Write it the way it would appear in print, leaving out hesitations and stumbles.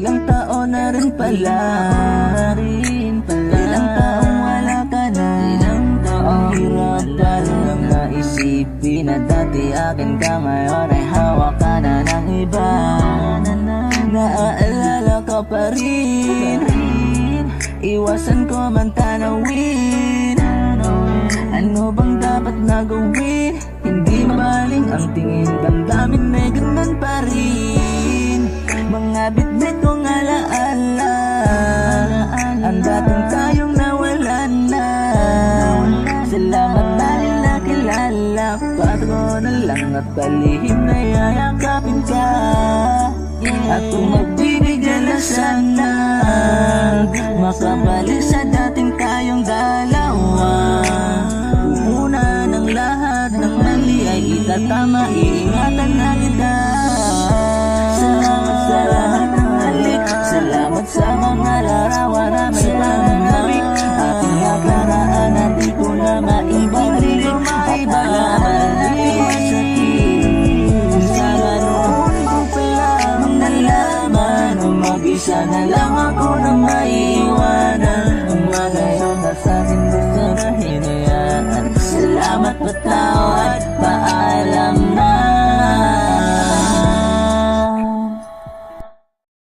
Ilang taon na rin pala, ilang taong wala ka na, ang hirap palang naisipin na dati akin ka, ngayon ay hawak ka na ng iba. Naaalala ka pa rin, iwasan ko man tanawin. Ano bang dapat na gawin? Hindi mabaling ang tingin, damdamin may ganun pa rin. Mga bitbit kong alaala, ang dating tayong nawala na. Salamat dahil nakilala, patago na lang at palihim na yayakapin ka. At kung magbibigyan na sana, makabalik sa dating tayong dalawa. Una ng lahat ng mali ay itatama, iingatan na kita. Salamat sa lahat ng halik, salamat sa mga larawan na may pananabik. Aking nakaraan na di ko na maibalik, at malamalik sakit. Sana noon ko pa lamang nalaman, mag-isa na lang ako na maiiwanan. Ang mga ngayon na sa'kin gusto na hinayaan. Salamat, bataw.